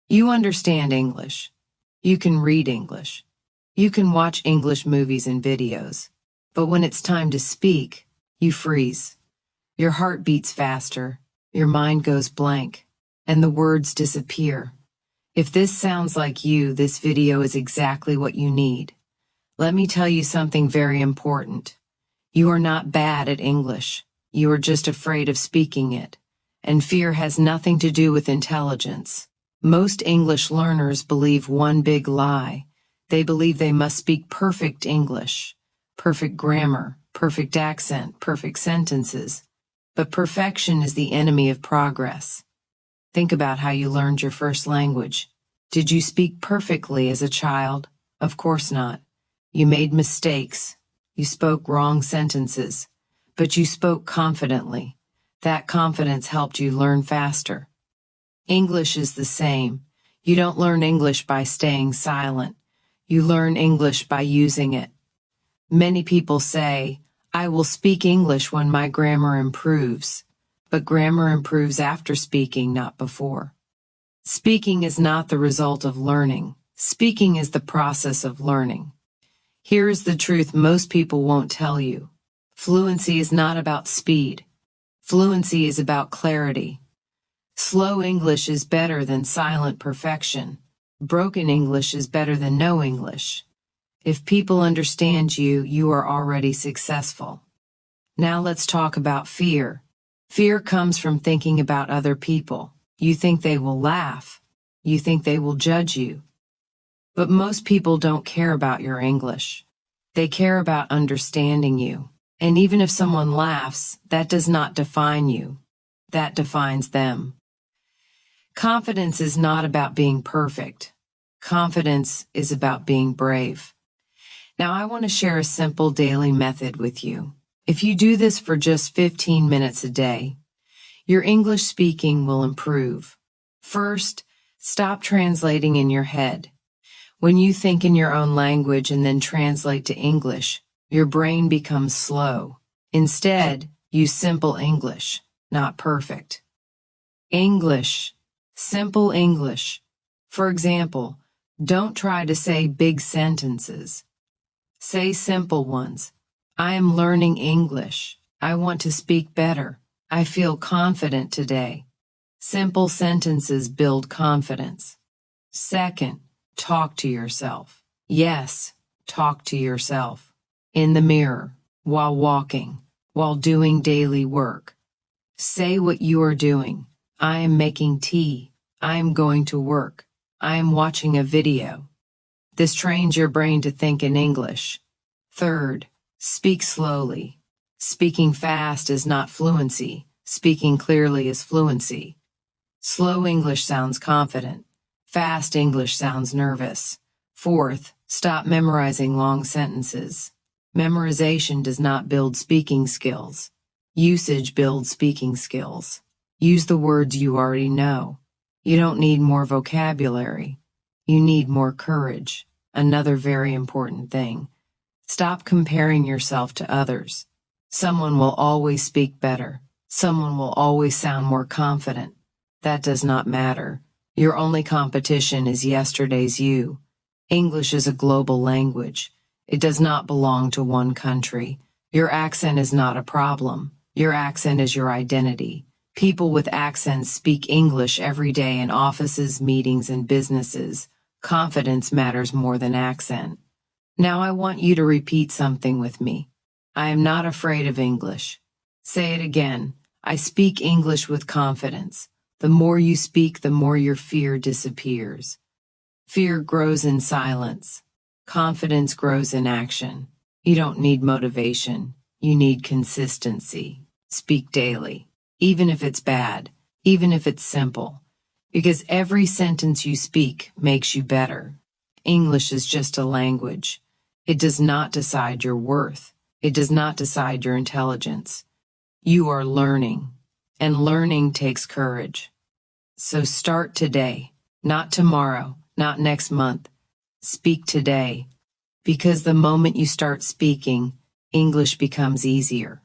You understand English. You can read English. You can watch English movies and videos. But when it's time to speak, you freeze. Your heart beats faster, your mind goes blank, and the words disappear. If this sounds like you, this video is exactly what you need. Let me tell you something very important. You are not bad at English. You are just afraid of speaking it. And fear has nothing to do with intelligence. Most English learners believe one big lie. They believe they must speak perfect English, perfect grammar, perfect accent, perfect sentences. But perfection is the enemy of progress. Think about how you learned your first language. Did you speak perfectly as a child? Of course not. You made mistakes. You spoke wrong sentences. But you spoke confidently. That confidence helped you learn faster. English is the same. You don't learn English by staying silent. You learn English by using it. Many people say, I will speak English when my grammar improves. But grammar improves after speaking, not before. Speaking is not the result of learning. Speaking is the process of learning. Here is the truth most people won't tell you. Fluency is not about speed. Fluency is about clarity. Slow English is better than silent perfection. Broken English is better than no English. If people understand you, you are already successful. Now let's talk about fear. Fear comes from thinking about other people. You think they will laugh. You think they will judge you. But most people don't care about your English. They care about understanding you. And even if someone laughs, that does not define you. That defines them. Confidence is not about being perfect. Confidence is about being brave. Now I want to share a simple daily method with you. If you do this for just 15 minutes a day, your English speaking will improve. First, stop translating in your head. When you think in your own language and then translate to English, your brain becomes slow. Instead, use simple English, not perfect. English. Simple English. For example, don't try to say big sentences. Say simple ones. I am learning English. I want to speak better. I feel confident today. Simple sentences build confidence. Second, talk to yourself. Yes, talk to yourself. In the mirror, while walking, while doing daily work. Say what you are doing. I am making tea. I am going to work. I am watching a video. This trains your brain to think in English. Third, speak slowly. Speaking fast is not fluency. Speaking clearly is fluency. Slow English sounds confident. Fast English sounds nervous. Fourth, stop memorizing long sentences. Memorization does not build speaking skills. Usage builds speaking skills. Use the words you already know. You don't need more vocabulary. You need more courage. Another very important thing. Stop comparing yourself to others. Someone will always speak better. Someone will always sound more confident. That does not matter. Your only competition is yesterday's you. English is a global language. It does not belong to one country. Your accent is not a problem. Your accent is your identity. People with accents speak English every day in offices, meetings, and businesses. Confidence matters more than accent. Now I want you to repeat something with me. I am not afraid of English. Say it again. I speak English with confidence. The more you speak, the more your fear disappears. Fear grows in silence. Confidence grows in action. You don't need motivation. You need consistency. Speak daily. Even if it's bad. Even if it's simple. Because every sentence you speak makes you better. English is just a language. It does not decide your worth. It does not decide your intelligence. You are learning. And learning takes courage. So start today. Not tomorrow. Not next month. Speak today. Because the moment you start speaking, English becomes easier.